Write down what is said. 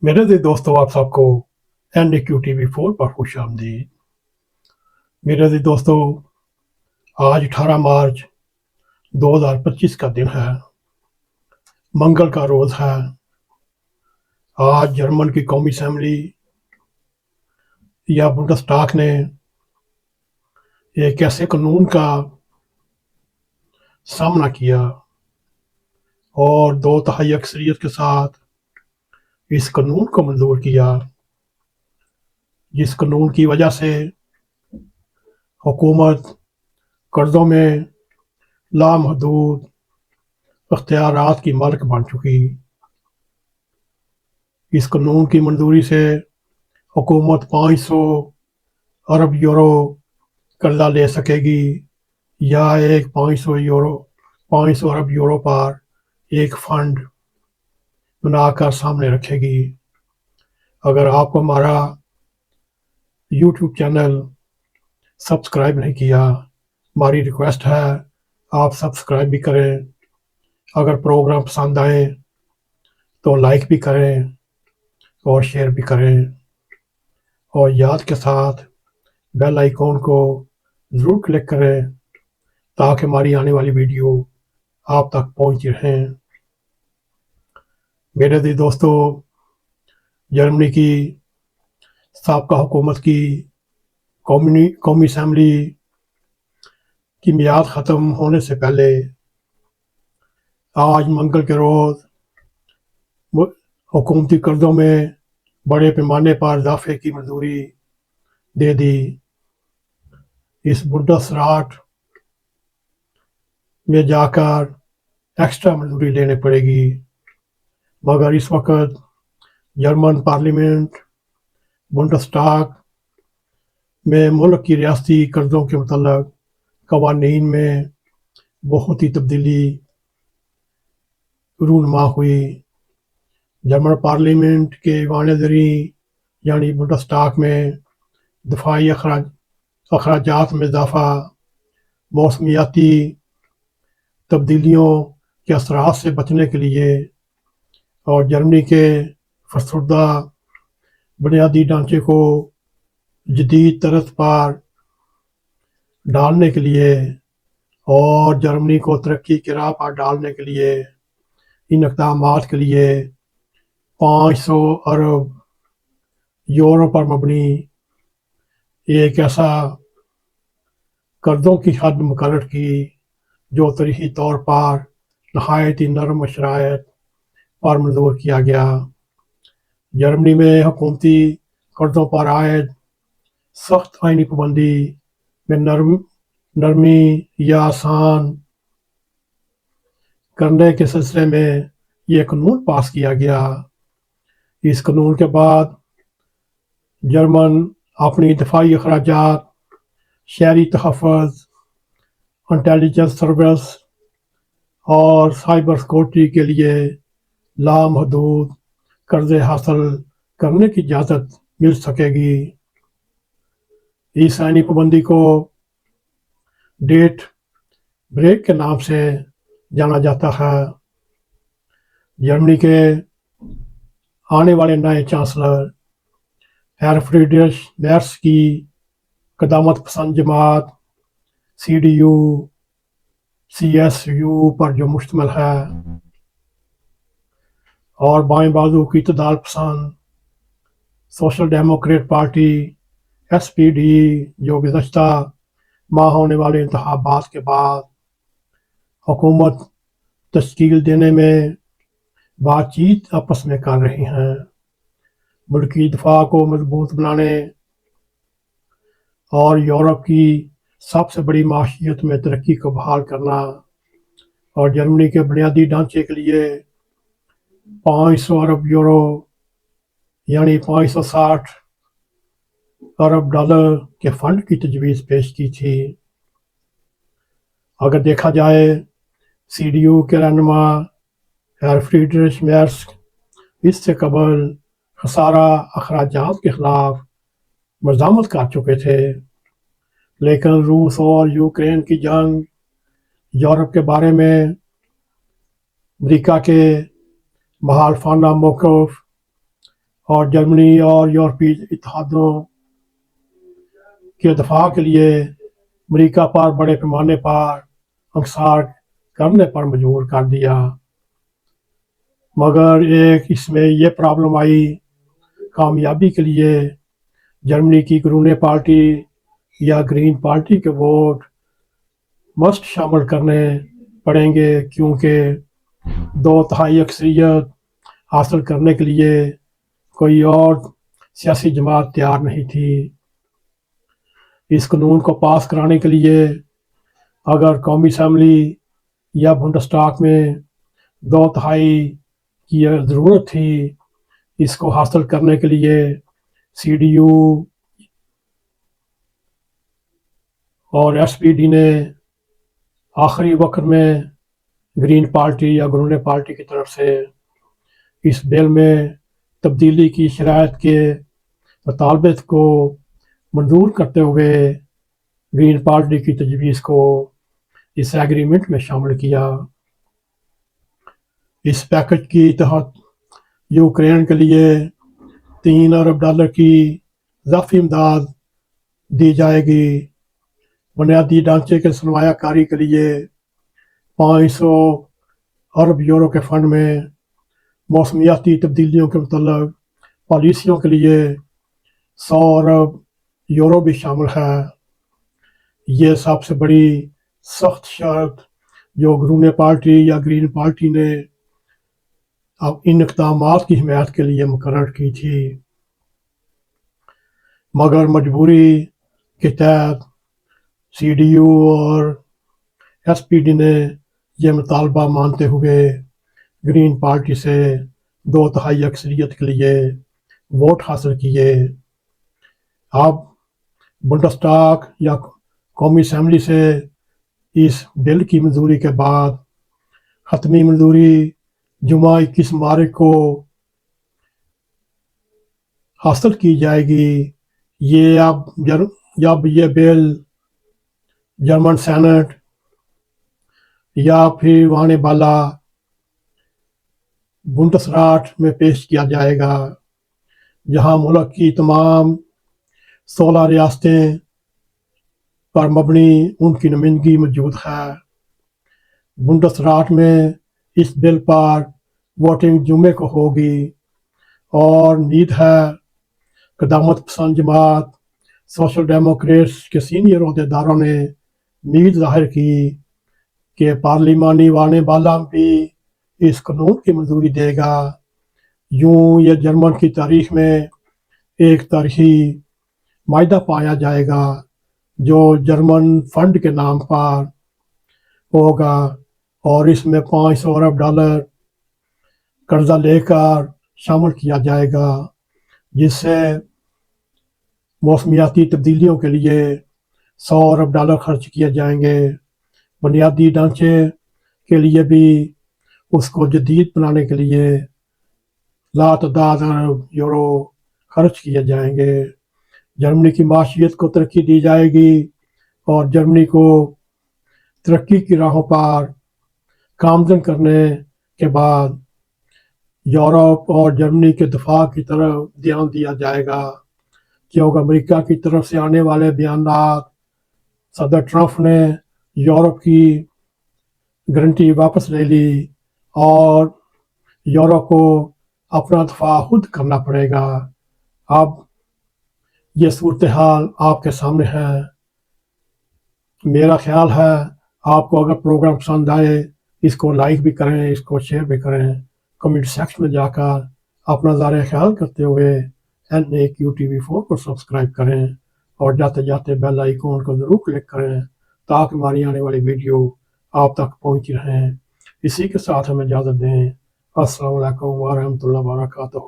मेरे दोस्तों आप सबको NDQ TV4 पर खुश आमदीद। मेरे दोस्तों आज 18 मार्च 2025 का दिन है, मंगल का रोज है। आज जर्मन की कौमी असेंबली या बुंडस्टाग ने एक ऐसे कानून का सामना किया और 2/3 अक्सरियत के साथ इस कानून को मंजूर किया, जिस कानून की वजह से हुकूमत कर्जों में लामहदूद अख्तियारात की मालिक बन चुकी। इस कानून की मंजूरी से हुकूमत 500 अरब यूरो कर्जा ले सकेगी या एक 500 अरब यूरो पर एक फंड बनाकर सामने रखेगी। अगर आपको हमारा यूट्यूब चैनल सब्सक्राइब नहीं किया, हमारी रिक्वेस्ट है आप सब्सक्राइब भी करें। अगर प्रोग्राम पसंद आए तो लाइक भी करें और शेयर भी करें, और याद के साथ बेल आइकॉन को ज़रूर क्लिक करें ताकि हमारी आने वाली वीडियो आप तक पहुंचती रहें। मेरे दोस्तों, जर्मनी की साबका हुकूमत की कौमी असेंबली की मियाद ख़त्म होने से पहले आज मंगल के रोज़ हुकूमती कर्जों में बड़े पैमाने पर इजाफे की मंजूरी दे दी। इस बुंडसराट में जाकर एक्स्ट्रा मंजूरी लेनी पड़ेगी, मगर इस वक्त जर्मन पार्लियामेंट बुंडस्टाग में मुल्क की रियासती कर्जों के मुतल्लक कवानीन में बहुत ही तब्दीली रूनुमा हुई। जर्मन पार्लियामेंट के ऐवान ज़री यानी बुंडस्टाग में दफाई अखराजात में इजाफा, मौसमियाती तब्दीलियों के असरात से बचने के लिए और जर्मनी के फरसुर्दा बुनियादी ढांचे को जदीद तर्ज पर डालने के लिए और जर्मनी को तरक्की की राह पर डालने के लिए इन इक़दामात के लिए 500 अरब यूरो पर मबनी एक ऐसा कर्जों की हद मुकर्रर की जो तारीखी तौर पर नहायत ही नरम शराइत पर मंजूर किया गया। जर्मनी में हुकूमती कर्जों पर आयद सख्त आइनी पाबंदी में नरमी या आसान करने के सिलसिले में यह कानून पास किया गया। इस कानून के बाद जर्मन अपनी दफाई अखराजात, शहरी तहफ़्फ़ुज़, इंटेलिजेंस सर्विस और साइबर सिक्योरिटी के लिए लामहदूद कर्जे हासिल करने की इजाज़त मिल सकेगी। इस आइनी पाबंदी को डेट ब्रेक के नाम से जाना जाता है। जर्मनी के आने वाले नए चांसलर हेर फ्रीडरिश मेर्स की क़दामत पसंद जमात CDU CSU पर जो मुश्तमिल है और बाएं बाजू की इत्तेदाल पसंद सोशल डेमोक्रेट पार्टी SPD, जो गुज़श्ता माह होने वाले इंतखाबात के बाद हुकूमत तश्कील देने में बातचीत आपस में कर रही हैं। मुल्की दफा को मजबूत बनाने और यूरोप की सबसे बड़ी माशियत में तरक्की को बहाल करना और जर्मनी के बुनियादी ढांचे के लिए 500 अरब यूरो यानी 560 अरब डॉलर के फंड की तजवीज़ पेश की थी। अगर देखा जाए, CDU के रहनुमा हेर फ्रीडरिश मेर्स इससे कबल खसारा अखराजात के खिलाफ मज़ामत कर चुके थे, लेकिन रूस और यूक्रेन की जंग, यूरोप के बारे में अमरीका के मुखालफाना मौक़िफ़ اور جرمنی اور یورپی اتحادوں کے دفاع کے لیے امریکہ پر بڑے پیمانے پر انحصار کرنے پر مجبور کر دیا، مگر ایک اس میں یہ پرابلم آئی، کامیابی کے لیے جرمنی کی قرون پارٹی یا گرین پارٹی کے ووٹ مسٹ شامل کرنے پڑیں گے، کیونکہ 2/3 اکثریت حاصل کرنے کے لیے کوئی اور سیاسی جماعت تیار نہیں تھی۔ اس قانون کو پاس کرانے کے لیے اگر قومی اسمبلی یا بونڈسٹاگ میں 2/3 کی ضرورت تھی، اس کو حاصل کرنے کے لیے سی ڈی یو اور ایس پی ڈی نے آخری وقت میں گرین پارٹی یا قرون پارٹی کی طرف سے اس بل میں تبدیلی کی شرائط کے مطالبات کو منظور کرتے ہوئے گرین پارٹی کی تجویز کو اس ایگریمنٹ میں شامل کیا۔ اس پیکج کی تحت یوکرین کے لیے $3 ارب کی اضافی امداد دی جائے گی۔ بنیادی ڈھانچے کے سرمایہ کاری کے لیے $500 ارب کے فنڈ میں موسمیاتی تبدیلیوں کے متعلق پالیسیوں کے لیے $100 ارب بھی شامل ہے۔ یہ سب سے بڑی سخت شرط جو قرون پارٹی یا گرین پارٹی نے ان اقدامات کی حمایت کے لیے مقرر کی تھی، مگر مجبوری کے تحت سی ڈی یو اور ایس پی ڈی نے یہ مطالبہ مانتے ہوئے گرین پارٹی سے 2/3 اکثریت کے لیے ووٹ حاصل کیے۔ اب بونڈسٹاگ یا قومی اسمبلی سے اس بل کی منظوری کے بعد حتمی منظوری جمعہ 21 مارچ کو حاصل کی جائے گی۔ اب یہ بل جرمن سینٹ یا پھر وانے بالا بونڈسرات میں پیش کیا جائے گا، جہاں ملک کی تمام 16 ریاستیں پر مبنی ان کی نمائندگی موجود ہے۔ بونڈسرات میں اس بل پر ووٹنگ جمعے کو ہوگی، اور امید ہے قدامت پسند جماعت سوشل ڈیموکریٹس کے سینئر عہدیداروں نے امید ظاہر کی کہ پارلیمانی وانے بالا بھی اس قانون کی منظوری دے گا۔ یوں یہ جرمن کی تاریخ میں ایک تاریخی معاہدہ پایا جائے گا جو جرمن فنڈ کے نام پر ہوگا، اور اس میں $500 ارب قرضہ لے کر شامل کیا جائے گا، جس سے موسمیاتی تبدیلیوں کے لیے $100 ارب خرچ کیے جائیں گے۔ بنیادی ڈھانچے کے لیے بھی اس کو جدید بنانے کے لیے لاتعداد ارب خرچ کیے جائیں گے۔ جرمنی کی معیشت کو ترقی دی جائے گی، اور جرمنی کو ترقی کی راہوں پر گامزن کرنے کے بعد یورپ اور جرمنی کے دفاع کی طرف دھیان دیا جائے گا، کیونکہ امریکہ کی طرف سے آنے والے بیانات صدر ٹرمپ نے یورپ کی گارنٹی واپس لے لی، اور یورپ کو اپنا دفاع خود کرنا پڑے گا۔ اب یہ صورتحال آپ کے سامنے ہے۔ میرا خیال ہے آپ کو اگر پروگرام پسند آئے، اس کو لائک بھی کریں، اس کو شیئر بھی کریں، کمنٹ سیکشن میں جا کر اپنا ذرا خیال کرتے ہوئے NAQTV4 کو سبسکرائب کریں، اور جاتے جاتے بیل آئیکن کو ضرور کلک کریں تاکہ ہماری آنے والی ویڈیو آپ تک پہنچی رہیں۔ اسی کے ساتھ ہمیں اجازت دیں۔ السلام علیکم ورحمۃ اللہ وبرکاتہ۔